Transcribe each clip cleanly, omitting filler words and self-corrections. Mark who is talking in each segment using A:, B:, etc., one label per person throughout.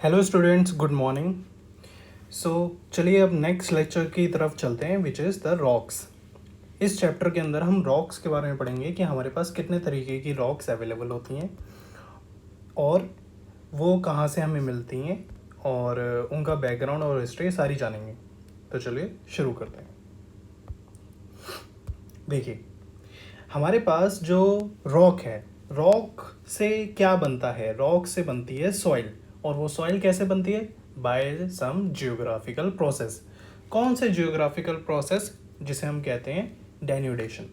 A: Hello students, good morning. So चलिए अब next lecture की तरफ चलते हैं, विच इज़ द रॉक्स। इस चैप्टर के अंदर हम रॉक्स के बारे में पढ़ेंगे कि हमारे पास कितने तरीके की रॉक्स अवेलेबल होती हैं और वो कहाँ से हमें मिलती हैं और उनका बैकग्राउंड और हिस्ट्री सारी जानेंगे। तो चलिए शुरू करते हैं। देखिए, हमारे पास जो रॉक है, रॉक से क्या बनता है? रॉक से बनती है सॉइल। और वो सॉइल कैसे बनती है? बाय सम जियोग्राफिकल प्रोसेस। कौन से जियोग्राफिकल प्रोसेस? जिसे हम कहते हैं डेन्यूडेशन।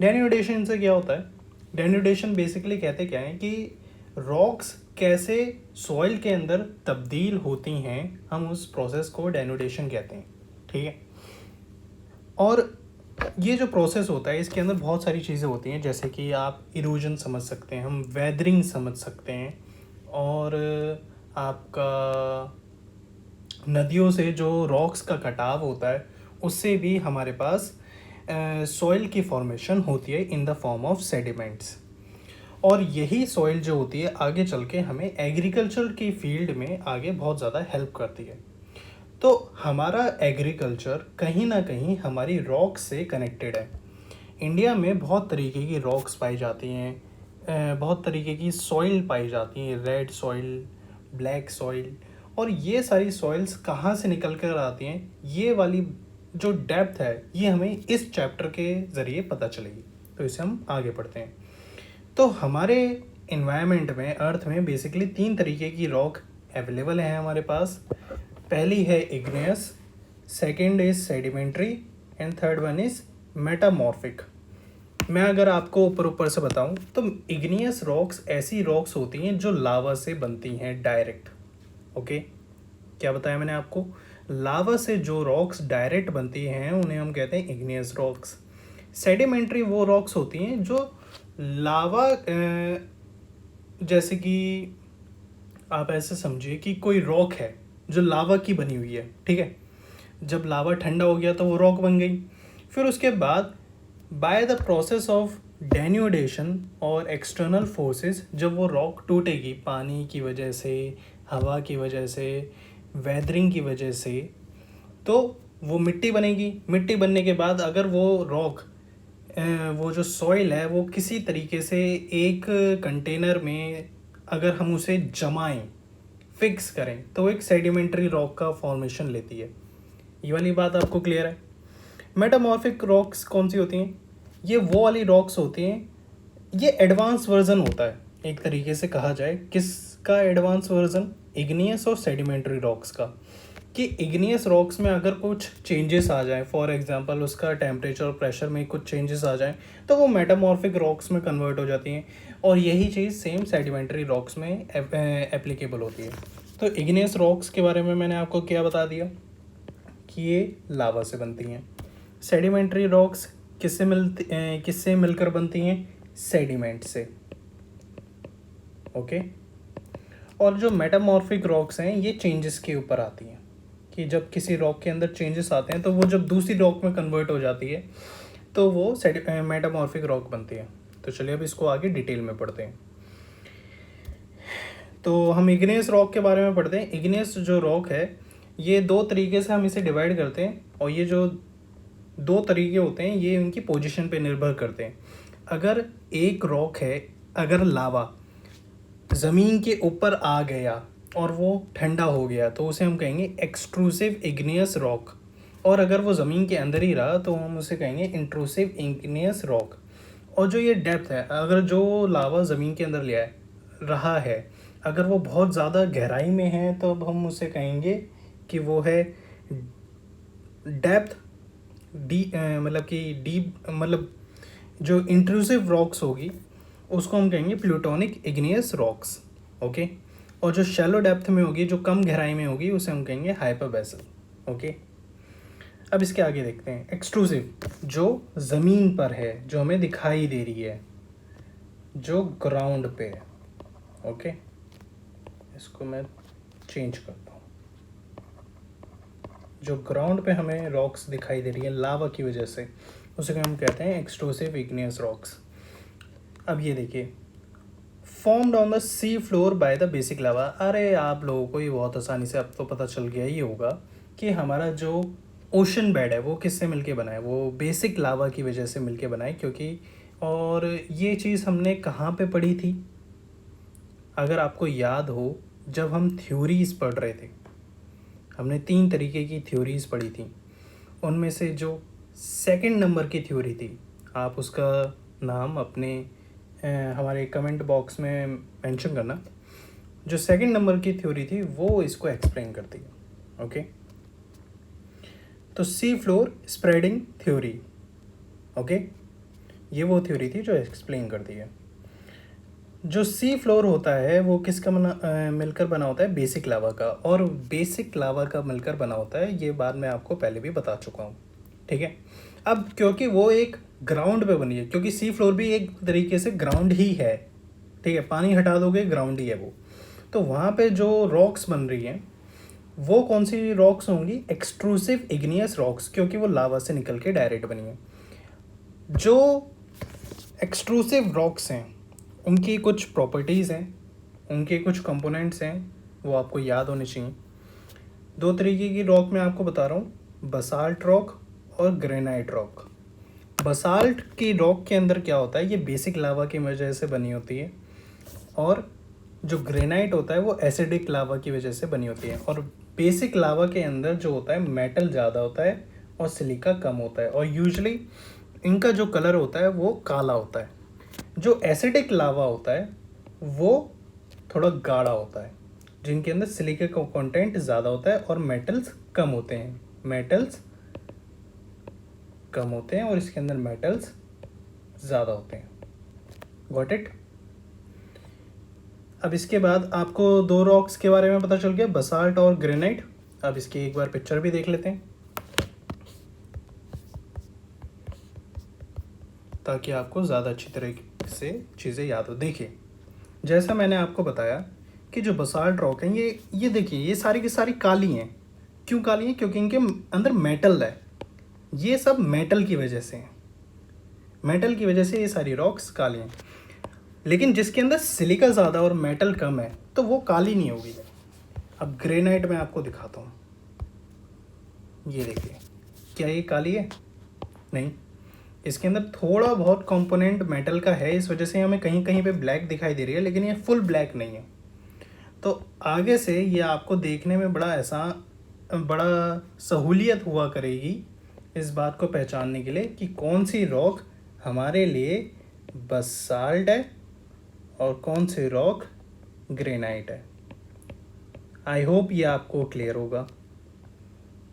A: डेन्यूडेशन से क्या होता है? डेन्यूडेशन बेसिकली कहते क्या है कि रॉक्स कैसे सॉइल के अंदर तब्दील होती हैं, हम उस प्रोसेस को डेन्यूडेशन कहते हैं। ठीक है। और ये जो प्रोसेस होता है इसके अंदर बहुत सारी चीज़ें होती हैं, जैसे कि आप इरोजन समझ सकते हैं, हम वेदरिंग समझ सकते हैं, और आपका नदियों से जो रॉक्स का कटाव होता है उससे भी हमारे पास सॉइल की फॉर्मेशन होती है in the form of sediments. और यही सॉइल जो होती है आगे चल के हमें एग्रीकल्चर की फील्ड में आगे बहुत ज़्यादा हेल्प करती है। तो हमारा एग्रीकल्चर कहीं ना कहीं हमारी रॉक्स से कनेक्टेड है। इंडिया में बहुत तरीके की रॉक्स पाई जाती हैं, बहुत तरीके की सॉइल पाई जाती हैं, रेड सॉइल, ब्लैक सॉइल। और ये सारी सॉइल्स कहाँ से निकल कर आती हैं, ये वाली जो डेप्थ है ये हमें इस चैप्टर के ज़रिए पता चलेगी। तो इसे हम आगे पढ़ते हैं। तो हमारे इन्वायरमेंट में, अर्थ में बेसिकली 3 तरीके की रॉक अवेलेबल है हमारे पास। पहली है igneous, second is sedimentary and third one is metamorphic. मैं अगर आपको ऊपर ऊपर से बताऊं तो इग्नियस रॉक्स ऐसी रॉक्स होती हैं जो लावा से बनती हैं डायरेक्ट। ओके, क्या बताया मैंने आपको? लावा से जो रॉक्स डायरेक्ट बनती हैं उन्हें हम कहते हैं इग्नियस रॉक्स। सेडिमेंट्री वो रॉक्स होती हैं जो लावा, जैसे कि आप ऐसे समझिए कि कोई रॉक है जो लावा की बनी हुई है। ठीक है, जब लावा ठंडा हो गया तो वो रॉक बन गई। फिर उसके बाद by the process of denudation और एक्सटर्नल फोर्सेस जब वो रॉक टूटेगी, पानी की वजह से, हवा की वजह से, वेदरिंग की वजह से, तो वो मिट्टी बनेगी। मिट्टी बनने के बाद अगर वो रॉक, वो जो सॉइल है वो किसी तरीके से एक कंटेनर में अगर हम उसे जमाएं, फिक्स करें, तो एक सेडिमेंट्री रॉक का फॉर्मेशन लेती है। ये वाली बात आपको क्लियर है? मेटामॉर्फिक रॉक्स कौन सी होती हैं? ये वो वाली रॉक्स होती हैं, ये एडवांस वर्जन होता है एक तरीके से कहा जाए। किसका एडवांस वर्जन? इग्नियस और सेडिमेंट्री रॉक्स का। कि इग्नियस रॉक्स में अगर कुछ चेंजेस आ जाए, फॉर एग्जांपल उसका टेम्परेचर और प्रेशर में कुछ चेंजेस आ जाए, तो वो मेटामॉर्फिक रॉक्स में कन्वर्ट हो जाती हैं। और यही चीज़ सेम सेडिमेंट्री रॉक्स में एप्लीकेबल होती है। तो इग्नियस रॉक्स के बारे में मैंने आपको क्या बता दिया कि ये लावा से बनती हैं। सेडिमेंट्री रॉक्स किससे मिलकर बनती हैं? सेडिमेंट से। ओके। और जो मेटामॉर्फिक रॉक्स हैं ये चेंजेस के ऊपर आती हैं, कि जब किसी रॉक के अंदर चेंजेस आते हैं तो वो जब दूसरी रॉक में कन्वर्ट हो जाती है तो वो मेटामॉर्फिक रॉक बनती है। तो चलिए अब इसको आगे डिटेल में पढ़ते हैं। तो हम इग्नियस रॉक के बारे में पढ़ते हैं। इग्नियस जो रॉक है ये 2 तरीके से हम इसे डिवाइड करते हैं, और ये जो 2 तरीके होते हैं ये उनकी पोजीशन पे निर्भर करते हैं। अगर एक रॉक है, अगर लावा ज़मीन के ऊपर आ गया और वो ठंडा हो गया तो उसे हम कहेंगे एक्सट्रूसिव इग्नियस रॉक। और अगर वो ज़मीन के अंदर ही रहा तो हम उसे कहेंगे इंट्रूसिव इग्नियस रॉक। और जो ये डेप्थ है, अगर जो लावा ज़मीन के अंदर लिया है रहा है, अगर वो बहुत ज़्यादा गहराई में है तो अब हम उसे कहेंगे कि वो है डेप्थ मतलब कि डीप, मतलब जो इंट्रूसिव रॉक्स होगी उसको हम कहेंगे प्लूटोनिक इग्नियस रॉक्स। ओके। और जो शैलो डेप्थ में होगी, जो कम गहराई में होगी, उसे हम कहेंगे हाइपरबेसल। ओके। अब इसके आगे देखते हैं एक्सट्रूसिव, जो ज़मीन पर है, जो हमें दिखाई दे रही है, जो ग्राउंड पे है। ओके, इसको मैं चेंज करता हूँ। जो ग्राउंड पे हमें रॉक्स दिखाई दे रही है लावा की वजह से, उसे हम कहते हैं एक्सट्रूसिव इग्नियस रॉक्स। अब ये देखिए, formed on the sea floor by the basic लावा। अरे आप लोगों को ये बहुत आसानी से अब तो पता चल गया ही होगा कि हमारा जो ओशन बेड है वो किससे मिलके बना है, वो बेसिक लावा की वजह से मिलके बना है। क्योंकि और ये चीज़ हमने कहाँ पे पढ़ी थी, अगर आपको याद हो, जब हम थ्योरीज पढ़ रहे थे, हमने 3 तरीके की थ्योरीज पढ़ी थी। उनमें से जो सेकंड नंबर की थ्योरी थी, आप उसका नाम अपने हमारे कमेंट बॉक्स में मेंशन करना। जो सेकंड नंबर की थ्योरी थी वो इसको एक्सप्लेन करती है। ओके, तो sea floor spreading theory, okay, ये वो थ्योरी थी जो एक्सप्लेन करती है। जो सी फ्लोर होता है वो किसका मिलकर बना होता है, बेसिक लावा का। और बेसिक लावा का मिलकर बना होता है, ये बात मैं आपको पहले भी बता चुका हूँ। ठीक है, अब क्योंकि वो एक ग्राउंड पे बनी है, क्योंकि सी फ्लोर भी एक तरीके से ग्राउंड ही है। ठीक है, पानी हटा दोगे ग्राउंड ही है वो। तो वहाँ पे जो रॉक्स बन रही हैं वो कौन सी रॉक्स होंगी, एक्सट्रूसिव इग्नियस रॉक्स, क्योंकि वो लावा से निकल के डायरेक्ट बनी है। जो एक्सट्रूसिव रॉक्स हैं उनकी कुछ प्रॉपर्टीज़ हैं, उनके कुछ कंपोनेंट्स हैं, वो आपको याद होने चाहिए। 2 तरीके की रॉक मैं आपको बता रहा हूँ, बसाल्ट रॉक और ग्रेनाइट रॉक। बसाल्ट की रॉक के अंदर क्या होता है, ये बेसिक लावा की वजह से बनी होती है। और जो ग्रेनाइट होता है वो एसिडिक लावा की वजह से बनी होती है। और बेसिक लावा के अंदर जो होता है मेटल ज़्यादा होता है और सिलिका कम होता है। और यूजुअली इनका जो कलर होता है वो काला होता है। जो एसिडिक लावा होता है वो थोड़ा गाढ़ा होता है, जिनके अंदर सिलिका का कंटेंट ज़्यादा होता है और मेटल्स कम होते हैं। मेटल्स कम होते हैं और इसके अंदर मेटल्स ज़्यादा होते हैं। Got it. अब इसके बाद आपको 2 रॉक्स के बारे में पता चल गया, बसाल्ट और ग्रेनाइट। अब इसकी एक बार पिक्चर भी देख लेते हैं ताकि आपको ज़्यादा अच्छी तरह से चीज़ें याद हो। देखिए, जैसा मैंने आपको बताया कि जो बसाल्ट रॉक हैं ये देखिए, ये सारी की सारी काली हैं। क्यों काली हैं, क्योंकि इनके अंदर मेटल है। ये सब मेटल की वजह से हैं, मेटल की वजह से ये सारी रॉक्स काली हैं। लेकिन जिसके अंदर सिलिका ज़्यादा और मेटल कम है तो वो काली नहीं होगी। अब ग्रेनाइट में आपको दिखाता हूँ, ये देखिए, क्या ये काली है? नहीं, इसके अंदर थोड़ा बहुत कंपोनेंट मेटल का है, इस वजह से हमें कहीं कहीं पे ब्लैक दिखाई दे रही है, लेकिन ये फुल ब्लैक नहीं है। तो आगे से ये आपको देखने में बड़ा सहूलियत हुआ करेगी इस बात को पहचानने के लिए कि कौन सी रॉक हमारे लिए बसाल्ट है और कौन सी रॉक ग्रेनाइट है। आई होप ये आपको क्लियर होगा।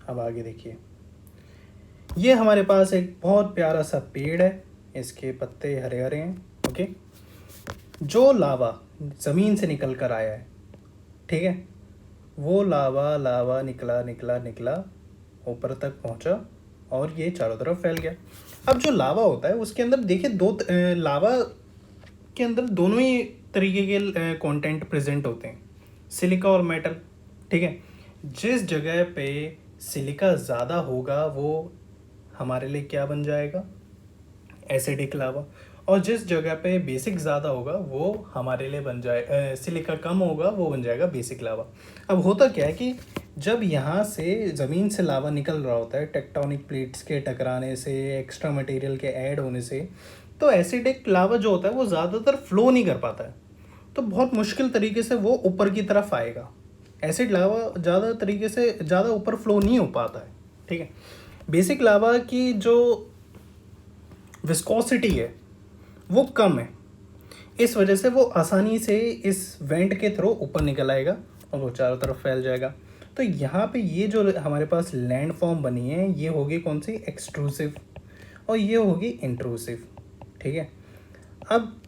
A: अब आगे देखिए, ये हमारे पास एक बहुत प्यारा सा पेड़ है, इसके पत्ते हरे हरे हैं। ओके, जो लावा ज़मीन से निकल कर आया है, ठीक है, वो लावा निकला निकला निकला ऊपर तक पहुंचा और ये चारों तरफ फैल गया। अब जो लावा होता है उसके अंदर देखिए लावा के अंदर दोनों ही तरीके के कंटेंट प्रेजेंट होते हैं, सिलिका और मेटल। ठीक है, जिस जगह पे सिलिका ज़्यादा होगा वो हमारे लिए क्या बन जाएगा, एसिडिक लावा। और जिस जगह पे बेसिक ज़्यादा होगा वो हमारे लिए बन जाए सिलिका कम होगा वो बन जाएगा बेसिक लावा। अब होता क्या है कि जब यहाँ से ज़मीन से लावा निकल रहा होता है टेक्टोनिक प्लेट्स के टकराने से, एक्स्ट्रा मटेरियल के ऐड होने से, तो एसिडिक लावा जो होता है वो ज़्यादातर फ्लो नहीं कर पाता है, तो बहुत मुश्किल तरीके से वो ऊपर की तरफ आएगा। एसिड लावा ज़्यादा तरीके से ज़्यादा ऊपर फ्लो नहीं हो पाता है। ठीक है, बेसिक लावा की जो विस्कोसिटी है वो कम है, इस वजह से वो आसानी से इस वेंट के थ्रू ऊपर निकल आएगा और वो चारों तरफ फैल जाएगा। तो यहाँ पे ये जो हमारे पास लैंड फॉर्म बनी है ये होगी कौन सी, एक्सट्रूसिव, और ये होगी इंट्रूसिव। ठीक है, अब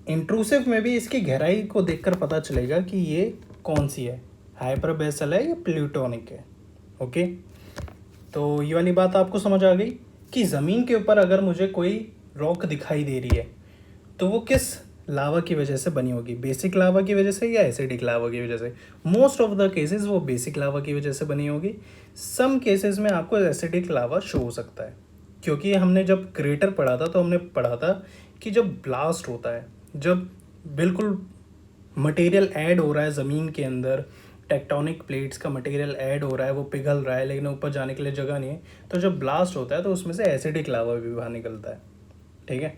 A: इंट्रूसिव में भी इसकी गहराई को देखकर पता चलेगा कि ये कौन सी है, हाइपरबेसल है या प्लूटोनिक है। ओके, तो ये वाली बात आपको समझ आ गई कि ज़मीन के ऊपर अगर मुझे कोई रॉक दिखाई दे रही है तो वो किस लावा की वजह से बनी होगी, बेसिक लावा की वजह से या एसिडिक लावा की वजह से। मोस्ट ऑफ द केसेस वो बेसिक लावा की वजह से बनी होगी। सम केसेस में आपको एसिडिक लावा शो हो सकता है, क्योंकि हमने जब क्रेटर पढ़ा था तो हमने पढ़ा था कि जब ब्लास्ट होता है, जब बिल्कुल मटेरियल ऐड हो रहा है ज़मीन के अंदर, टेक्टोनिक प्लेट्स का मटेरियल ऐड हो रहा है, वो पिघल रहा है, लेकिन ऊपर जाने के लिए जगह नहीं है। तो जब ब्लास्ट होता है तो उसमें से एसिडिक लावा भी बाहर निकलता है। ठीक है,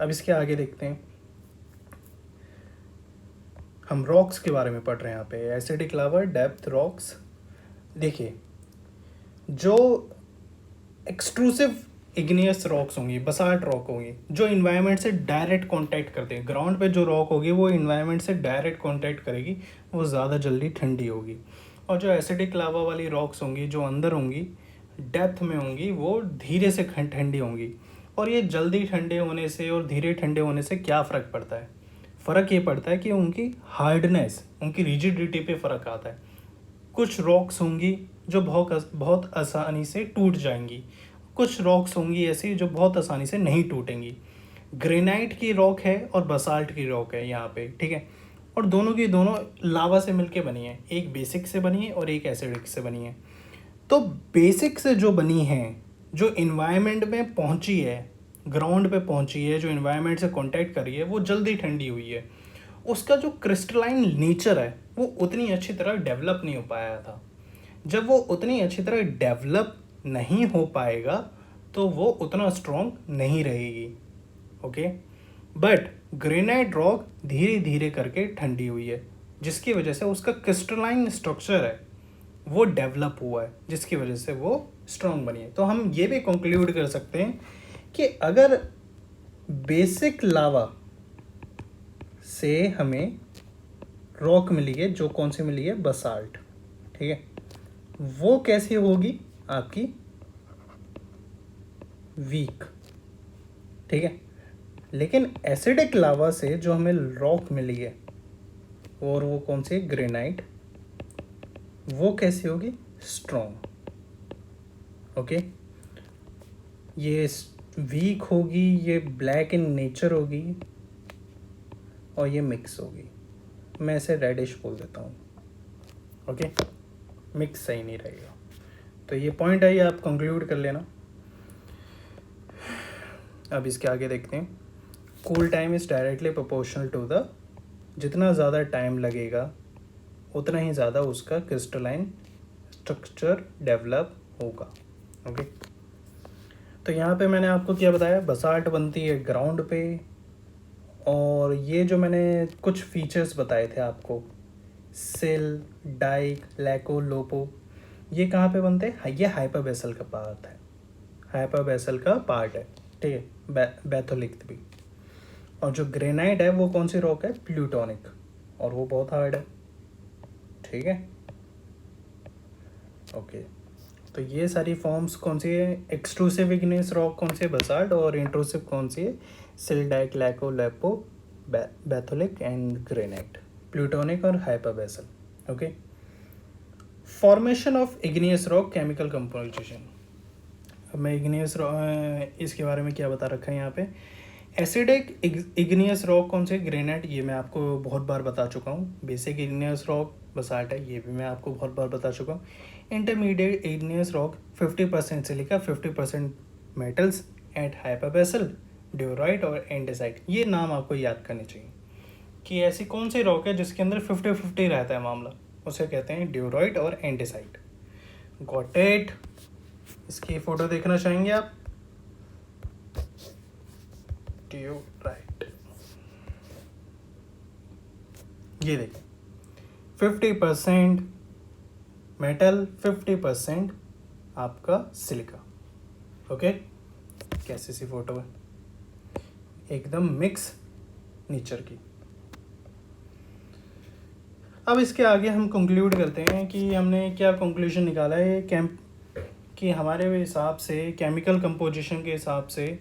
A: अब इसके आगे देखते हैं। हम रॉक्स के बारे में पढ़ रहे हैं यहाँ पे, एसिडिक लावा, डेप्थ, रॉक्स। देखिए, जो एक्सट्रूसिव इग्नियस रॉक्स होंगी, बसाल्ट रॉक होंगी, जो इन्वायरमेंट से डायरेक्ट कांटेक्ट करते हैं, ग्राउंड पे जो रॉक होगी वो इन्वायरमेंट से डायरेक्ट कांटेक्ट करेगी, वो ज़्यादा जल्दी ठंडी होगी। और जो एसिडिक लावा वाली रॉक्स होंगी, जो अंदर होंगी, डेप्थ में होंगी, वो धीरे से ठंडी होंगी। और ये जल्दी ठंडे होने से और धीरे ठंडे होने से क्या फ़र्क पड़ता है? फ़र्क ये पड़ता है कि उनकी हार्डनेस, उनकी रिजिडिटी पे फ़र्क आता है। कुछ रॉक्स होंगी जो बहुत बहुत आसानी से टूट जाएंगी, कुछ रॉक्स होंगी ऐसी जो बहुत आसानी से नहीं टूटेंगी। ग्रेनाइट की रॉक है और बसाल्ट की रॉक है यहाँ पे, ठीक है। और दोनों की दोनों लावा से मिलके बनी है, एक बेसिक से बनी है और एक एसिडिक से बनी है। तो बेसिक से जो बनी है, जो इन्वायरमेंट में पहुँची है, ग्राउंड पे पहुँची है, जो इन्वायरमेंट से कांटेक्ट करी है, वो जल्दी ठंडी हुई है। उसका जो क्रिस्टलाइन नेचर है वो उतनी अच्छी तरह डेवलप नहीं हो पाया था। जब वो उतनी अच्छी तरह डेवलप नहीं हो पाएगा तो वो उतना स्ट्रॉन्ग नहीं रहेगी। ओके, बट ग्रेनाइट रॉक धीरे धीरे करके ठंडी हुई है, जिसकी वजह से उसका क्रिस्टलाइन स्ट्रक्चर है वो डेवलप हुआ है, जिसकी वजह से वो स्ट्रॉन्ग बनी है। तो हम ये भी कंक्लूड कर सकते हैं कि अगर बेसिक लावा से हमें रॉक मिली है, जो कौन सी मिली है, बसाल्ट, ठीक है, वो कैसी होगी आपकी, वीक, ठीक है। लेकिन एसिडिक लावा से जो हमें रॉक मिली है और वो कौन सी, ग्रेनाइट, वो कैसी होगी, स्ट्रॉन्ग। ओके, ये वीक होगी, ये ब्लैक इन नेचर होगी और ये मिक्स होगी। मैं इसे रेडिश बोल देता हूँ। ओके, मिक्स सही नहीं रहेगा। तो ये पॉइंट है, ये आप कंक्लूड कर लेना। अब इसके आगे देखते हैं। Cool time is directly proportional to the, जितना ज़्यादा टाइम लगेगा उतना ही ज़्यादा उसका क्रिस्टलाइन स्ट्रक्चर डेवलप होगा। ओके, तो यहाँ पे मैंने आपको क्या बताया, बसाल्ट बनती है ग्राउंड पे, और ये जो मैंने कुछ फीचर्स बताए थे आपको, सिल, डाइक, लैको, लोपो, ये कहाँ पे बनते हैं, ये हाइपरबेसल का पार्ट है, हाइपरबेसल का पार्ट है, ठीक है, बैथोलिक भी। और जो ग्रेनाइट है वो कौन सी रॉक है, प्लूटोनिक, और वो बहुत हार्ड है, ठीक है। ओके, तो ये सारी फॉर्म्स कौन सी है, एक्सट्रूसिव इग्नियस रॉक कौन सी है, बसाल्ट, और इंट्रूसिव कौन सी है, सिल, डाइक, लैको, लेपो, बैथोलिक एंड ग्रेनाइट, प्लूटोनिक और hypabyssal. Okay, formation of igneous rock, chemical composition. अब मैं इग्नियस इसके बारे में क्या बता रखा है यहाँ पे, एसिडिक इग्नियस रॉक कौन से, ग्रेनाइट, ये मैं आपको बहुत बार बता चुका हूँ। बेसिक इग्नियस रॉक बसाल्ट है, ये भी मैं आपको बहुत बार बता चुका हूँ। Intermediate igneous rock 50% silica, 50% metals at hypabyssal, diorite और एंडेसाइट। ये नाम आपको याद करने चाहिए कि ऐसी कौन सी रॉक है जिसके अंदर 50-50 रहता है मामला, उसे कहते हैं ड्यूराइट और एंडेसाइट। Got it. इसकी फ़ोटो देखना चाहेंगे आप, ड्यूराइट, ये देखिए, 50% मेटल, 50% आपका सिलिका। ओके, कैसी सी फोटो है, एकदम मिक्स नेचर की। अब इसके आगे हम कंक्लूड करते हैं कि हमने क्या कंक्लूजन निकाला है कि हमारे हिसाब से, केमिकल कंपोजिशन के हिसाब से,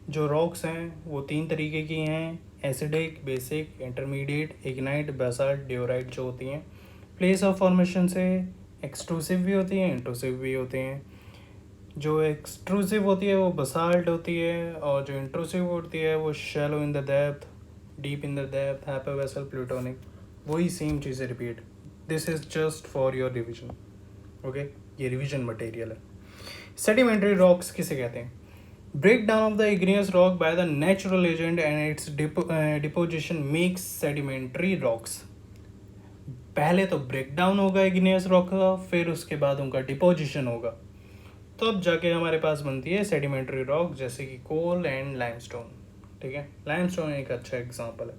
A: जो रॉक्स हैं वो 3 तरीके की हैं, एसिडिक, बेसिक, इंटरमीडिएट, इग्नाइट, बेसाल्ट, ड्यूराइट जो होती हैं। प्लेस ऑफ फॉर्मेशन से एक्सट्रूसिव भी होती हैं, इंट्रूसिव भी होते हैं। जो एक्सट्रूसिव होती है वो बसाल्ट होती है, और जो इंट्रूसिव होती है वो shallow in the depth, deep in the depth, hypabyssal, plutonic. वही सेम चीज़ें repeat. This is just for your revision. Okay, ये रिविजन मटेरियल है। सेडिमेंट्री रॉक्स किसे कहते हैं, breakdown of the igneous rock by the natural agent and its deposition makes sedimentary rocks. पहले तो breakdown होगा इग्नियस रॉक का, फिर उसके बाद उनका डिपोजिशन होगा, तब जाके हमारे पास बनती है सेडिमेंट्री रॉक, जैसे कि कोल एंड लाइमस्टोन। ठीक है, लाइमस्टोन एक अच्छा एग्जांपल है।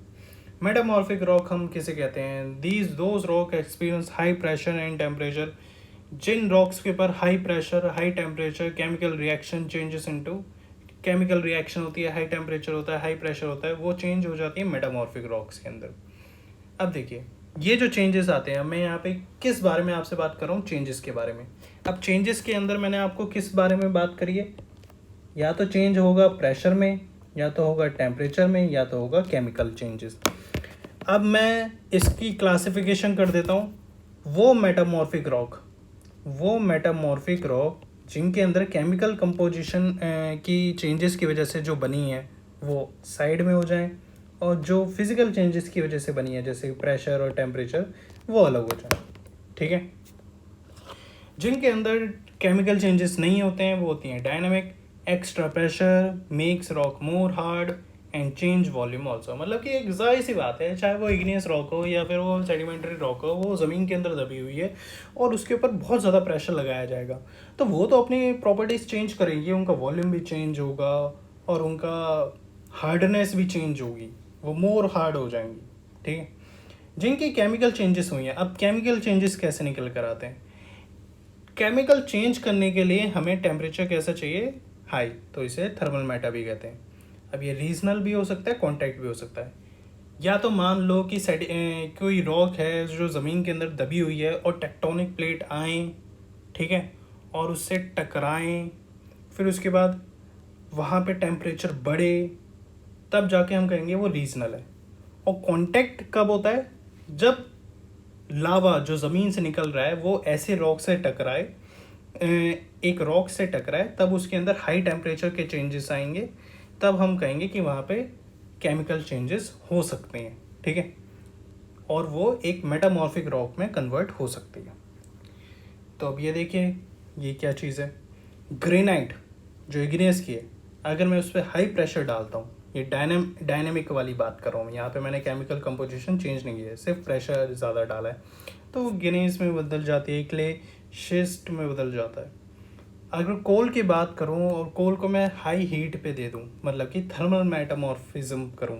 A: मेटामॉर्फिक रॉक हम किसे कहते हैं? These those rock experience high pressure and temperature. जिन रॉक्स के ऊपर high pressure, high temperature, chemical reaction changes into, chemical reaction होती है, हाई टेम्परेचर होता है, हाई प्रेशर होता है, वो चेंज हो जाती है मेटामॉर्फिक रॉक्स के अंदर। अब देखिए, ये जो चेंजेस आते हैं, मैं यहाँ पे किस बारे में आपसे बात कर रहा हूँ? चेंजेस के बारे में। अब चेंजेस के अंदर मैंने आपको किस बारे में बात करी है? या तो चेंज होगा प्रेशर में, या तो होगा टेम्परेचर में, या तो होगा केमिकल चेंजेस। अब मैं इसकी क्लासिफिकेशन कर देता हूँ। वो मेटामॉर्फिक रॉक जिनके अंदर केमिकल कंपोजिशन की चेंजेस की वजह से जो बनी है वो साइड में हो जाएं, और जो फिज़िकल चेंजेस की वजह से बनी है जैसे प्रेशर और टेम्परेचर, वो अलग हो जाए। ठीक है, जिनके अंदर केमिकल चेंजेस नहीं होते हैं वो होती हैं dynamic. Extra pressure makes rock more hard and change volume also. मतलब कि एक जाहिर सी बात है, चाहे वो इग्नियस रॉक हो या फिर वो सेडिमेंट्री रॉक हो, वो ज़मीन के अंदर दबी हुई है और उसके ऊपर बहुत ज़्यादा प्रेशर लगाया जाएगा, तो वो तो अपनी प्रॉपर्टीज़ चेंज करेंगे, उनका वॉल्यूम भी चेंज होगा और उनका हार्डनेस भी चेंज होगी, वो मोर हार्ड हो जाएंगी। ठीक है, जिनकी केमिकल चेंजेस हुई हैं। अब केमिकल चेंजेस कैसे निकल कर आते हैं? केमिकल चेंज करने के लिए हमें टेम्परेचर कैसा चाहिए? हाई, तो इसे थर्मल मेटा भी कहते हैं। अब ये रीजनल भी हो सकता है, कॉन्टैक्ट भी हो सकता है। या तो मान लो कि कोई रॉक है जो ज़मीन के अंदर दबी हुई है और टेक्टोनिक प्लेट आएँ, ठीक है, और उससे टकराएं, फिर उसके बाद वहाँ पे टेम्परेचर बढ़े, तब जाके हम कहेंगे वो रीजनल है। और कांटेक्ट कब होता है? जब लावा जो ज़मीन से निकल रहा है वो ऐसे रॉक से टकराए, एक रॉक से टकराए, तब उसके अंदर हाई टेम्परेचर के चेंजेस आएंगे, तब हम कहेंगे कि वहाँ पे केमिकल चेंजेस हो सकते हैं। ठीक है, और वो एक मेटामॉर्फिक रॉक में कन्वर्ट हो सकती है। तो अब ये देखिए, ये क्या चीज़ है? ग्रेनाइट जो इग्नियस की है, अगर मैं उस पर हाई प्रेशर डालता हूँ, ये डायनेमिक वाली बात कर रहा हूँ, यहाँ पे मैंने केमिकल कंपोजिशन चेंज नहीं किया है, सिर्फ प्रेशर ज़्यादा डाला है, तो वो ग्नेस में बदल जाती है, क्ले शिस्ट में बदल जाता है। अगर कोल की बात करूँ और कोल को मैं हाई हीट पे दे दूँ, मतलब कि थर्मल मेटामॉर्फिज्म करूँ,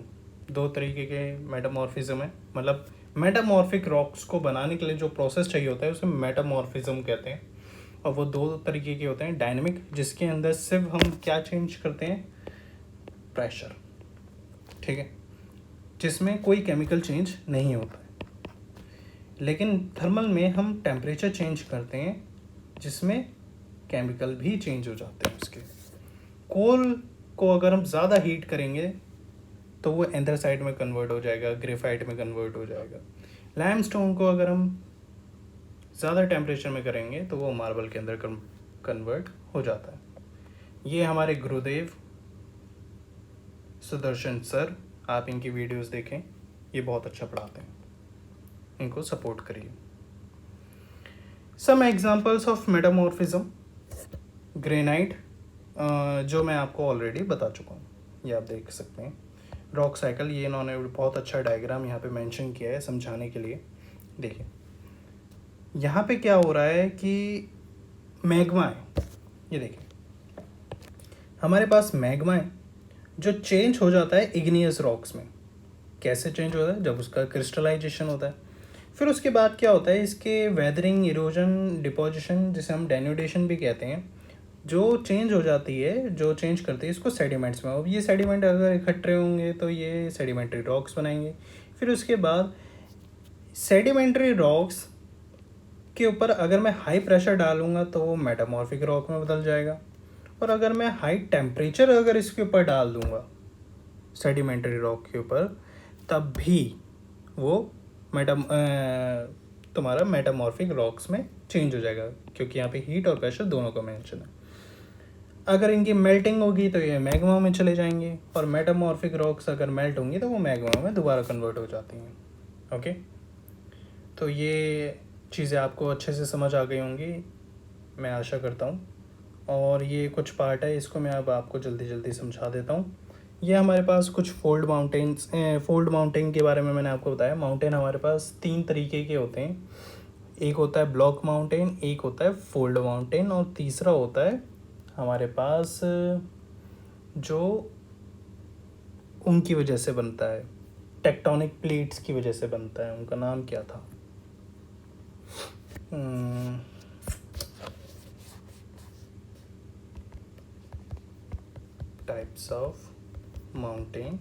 A: दो तरीके के मेटामॉर्फिज्म है। मतलब मेटामॉर्फिक रॉक्स को बनाने के लिए जो प्रोसेस चाहिए होता है उसे मेटामॉर्फिज्म कहते हैं, और वो दो तरीके के होते हैं। डायनेमिक, जिसके अंदर सिर्फ हम क्या चेंज करते हैं? प्रेशर। ठीक है, जिसमें कोई केमिकल चेंज नहीं होता है। लेकिन थर्मल में हम टेम्परेचर चेंज करते हैं, जिसमें केमिकल भी चेंज हो जाते हैं उसके। कोल को अगर हम ज़्यादा हीट करेंगे तो वो एंथ्रासाइट में कन्वर्ट हो जाएगा, ग्रेफाइट में कन्वर्ट हो जाएगा। लाइमस्टोन को अगर हम ज़्यादा टेम्परेचर में करेंगे तो वो मार्बल के अंदर कन्वर्ट हो जाता है। ये हमारे गुरुदेव सुदर्शन सर, आप इनकी वीडियोस देखें, ये बहुत अच्छा पढ़ाते हैं, इनको सपोर्ट करिए। Some examples of metamorphism. Granite, जो मैं आपको ऑलरेडी बता चुका हूँ, ये आप देख सकते हैं। रॉक साइकिल, ये इन्होंने बहुत अच्छा डायग्राम यहाँ पे मेंशन किया है समझाने के लिए। देखिए यहाँ पे क्या हो रहा है कि मैग्मा है, ये देखिए हमारे पास मैग्मा है जो चेंज हो जाता है इग्नियस रॉक्स में। कैसे चेंज होता है? जब उसका क्रिस्टलाइजेशन होता है। फिर उसके बाद क्या होता है? इसके वेदरिंग, इरोजन, डिपोजिशन, जिसे हम डेन्यूडेशन भी कहते हैं, जो चेंज हो जाती है, जो चेंज करती है इसको सेडिमेंट्स में। अब ये सेडिमेंट अगर इकट्ठे होंगे तो ये सेडिमेंट्री रॉक्स बनाएंगे। फिर उसके बाद सेडिमेंट्री रॉक्स के ऊपर अगर मैं हाई प्रेशर डालूंगा तो वो मेटामॉर्फिक रॉक में बदल जाएगा, और अगर मैं हाई टेम्परेचर अगर इसके ऊपर डाल दूंगा सेडिमेंट्री रॉक के ऊपर, तब भी वो तुम्हारा मेटामॉर्फिक रॉक्स में चेंज हो जाएगा, क्योंकि यहाँ पे हीट और प्रेशर दोनों का मेंशन है। अगर इनकी मेल्टिंग होगी तो ये मैग्मा में चले जाएंगे, और मेटामॉर्फिक रॉक्स अगर मेल्ट होंगी तो वो मैग्मा में दोबारा कन्वर्ट हो जाती हैं। ओके, तो ये चीज़ें आपको अच्छे से समझ आ गई होंगी, मैं आशा करता हूँ। और ये कुछ पार्ट है, इसको मैं अब आपको जल्दी जल्दी समझा देता हूँ। ये हमारे पास कुछ फोल्ड माउंटेन के बारे में मैंने आपको बताया। माउंटेन हमारे पास 3 तरीके के होते हैं। एक होता है ब्लॉक माउंटेन, एक होता है फोल्ड माउंटेन, और तीसरा होता है हमारे पास जो उनकी वजह से बनता है, टेक्टोनिक प्लेट्स की वजह से बनता है। उनका नाम क्या था? Types of mountain.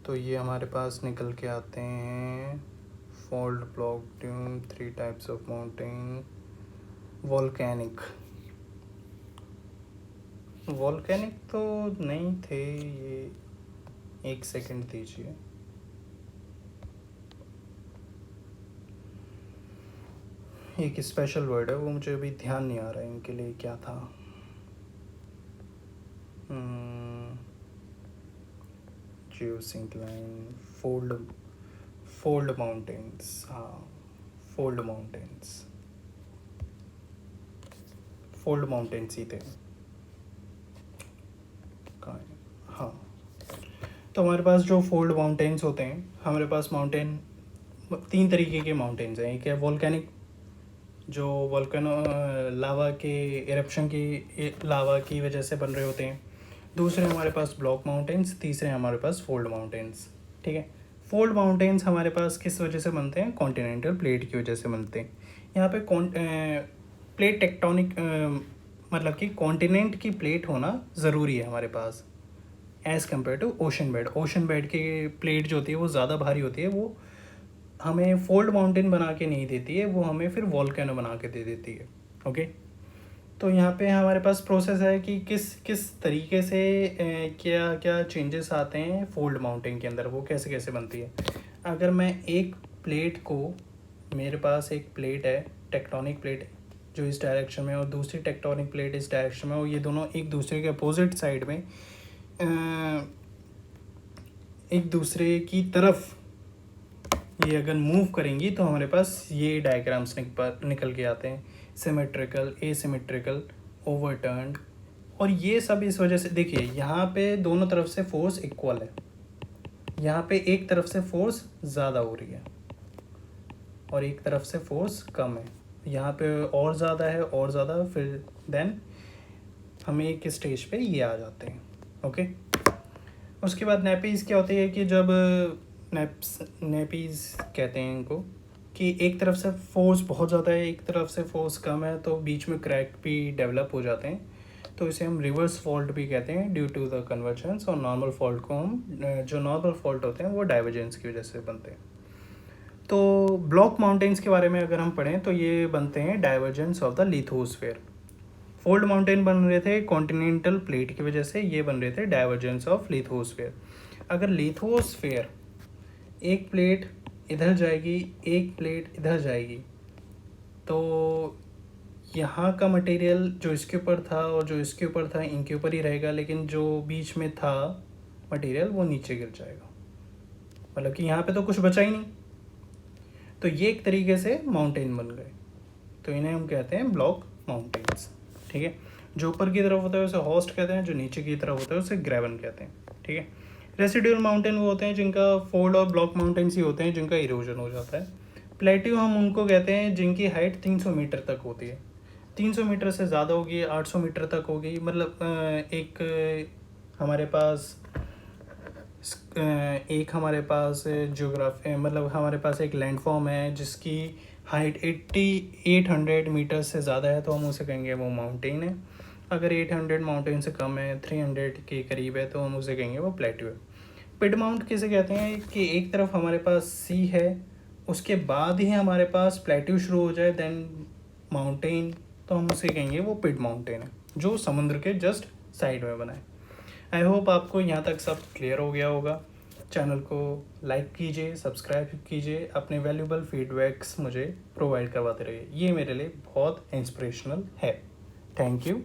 A: तो ये हमारे पास निकल के आते हैं fold, block, dune, 3 types of mountain, volcanic. Volcanic तो नहीं थे ये, एक सेकंड दीजिए। एक स्पेशल वर्ड है, वो मुझे अभी ध्यान नहीं आ रहा है इनके लिए क्या था। जियोसिंक्लाइन, फोल्ड माउंटेन्स, हाँ फोल्ड माउंटेन्स, फोल्ड माउंटेन्स ही थे। हाँ, तो हमारे पास जो फोल्ड माउंटेन्स होते हैं, हमारे पास माउंटेन 3 तरीके के माउंटेन्स हैं। एक है वोल्केनिक, जो वोल्केनो लावा के इरप्शन की लावा की वजह से बन रहे होते हैं। दूसरे हमारे पास ब्लॉक माउंटेन्स, तीसरे हमारे पास फोल्ड माउंटेन्स। ठीक है, फोल्ड माउंटेन्स हमारे पास किस वजह से बनते हैं? कॉन्टिनेंटल प्लेट की वजह से बनते हैं। यहाँ पे प्लेट टेक्टोनिक मतलब कि कॉन्टिनेंट की प्लेट होना ज़रूरी है हमारे पास, as compare to ocean bed. Ocean bed की प्लेट जो होती है वो ज़्यादा भारी होती है, वो हमें फोल्ड माउंटेन बना के नहीं देती है, वो हमें फिर वॉल्केनो बना के दे देती है। ओके, तो यहाँ पे हमारे पास प्रोसेस है कि किस किस तरीके से क्या क्या चेंजेस आते हैं फोल्ड माउंटेन के अंदर, वो कैसे कैसे बनती है। अगर मैं एक प्लेट को, मेरे पास एक प्लेट है, टेक्टोनिक प्लेट जो इस डायरेक्शन में, और दूसरी टेक्टोनिक प्लेट इस डायरेक्शन में, और ये दोनों एक दूसरे के अपोजिट साइड में एक दूसरे की तरफ ये अगर मूव करेंगी तो हमारे पास ये डायग्राम्स निकल के आते हैं, सिमेट्रिकल, एसिमेट्रिकल, ओवरटर्न्ड। और ये सब इस वजह से, देखिए यहाँ पे दोनों तरफ से फोर्स इक्वल है, यहाँ पे एक तरफ से फोर्स ज़्यादा हो रही है और एक तरफ से फोर्स कम है। यहाँ पे और ज़्यादा है और ज़्यादा, फिर देन हमें एक स्टेज पे ये आ जाते हैं। ओके, उसके बाद नेपीज़ क्या होती है कि जब नेपीज़ कहते हैं इनको, कि एक तरफ से फोर्स बहुत ज़्यादा है, एक तरफ से फोर्स कम है, तो बीच में क्रैक भी डेवलप हो जाते हैं। तो इसे हम रिवर्स फॉल्ट भी कहते हैं, ड्यू टू द कन्वर्जेंस। और नॉर्मल फॉल्ट को हम, जो नॉर्मल फॉल्ट होते हैं वो डाइवर्जेंस की वजह से बनते हैं। तो ब्लॉक माउंटेन्स के बारे में अगर हम पढ़ें तो ये बनते हैं divergence of the lithosphere. Fold mountain बन रहे थे कॉन्टिनेंटल प्लेट की वजह से, ये बन रहे थे डाइवर्जेंस ऑफ लिथोस्फेयर। अगर लिथोस्फेयर, एक प्लेट इधर जाएगी, एक प्लेट इधर जाएगी, तो यहाँ का मटेरियल जो इसके ऊपर था और जो इसके ऊपर था इनके ऊपर ही रहेगा, लेकिन जो बीच में था मटेरियल वो नीचे गिर जाएगा, मतलब कि यहाँ पे तो कुछ बचा ही नहीं। तो ये एक तरीके से माउंटेन बन गए, तो इन्हें हम कहते हैं ब्लॉक माउंटेन्स। ठीक है, जो ऊपर की तरफ होता है उसे होस्ट कहते हैं, जो नीचे की तरफ होता है उसे ग्रेवन कहते हैं। ठीक है, रेसिडुअल माउंटेन वो होते हैं जिनका, फोल्ड और ब्लॉक माउंटेन्स ही होते हैं जिनका इरोजन हो जाता है। प्लेट्यू हम उनको कहते हैं जिनकी हाइट 300 मीटर तक होती है। 300 मीटर से ज़्यादा होगी, 800 मीटर तक होगी, मतलब एक हमारे पास जियोग्राफी, मतलब हमारे पास एक लैंडफॉर्म है जिसकी हाइट 800 मीटर से ज़्यादा है, तो हम उसे कहेंगे वो माउंटेन है। अगर 800 माउंटेन से कम है, 300 के करीब है, तो हम उसे कहेंगे वो प्लेट्यू है। पिड माउंट किसे कहते हैं कि एक तरफ हमारे पास सी है, उसके बाद ही हमारे पास प्लेट्यू शुरू हो जाए, देन माउंटेन, तो हम उसे कहेंगे वो पिड माउंटेन है, जो समुद्र के जस्ट साइड में बना है। आई होप आपको यहाँ तक सब क्लियर हो गया होगा। चैनल को लाइक कीजिए, सब्सक्राइब कीजिए, अपने वैल्यूबल फीडबैक्स मुझे प्रोवाइड करवाते रहिए, ये मेरे लिए बहुत इंस्पिरेशनल है। Thank you.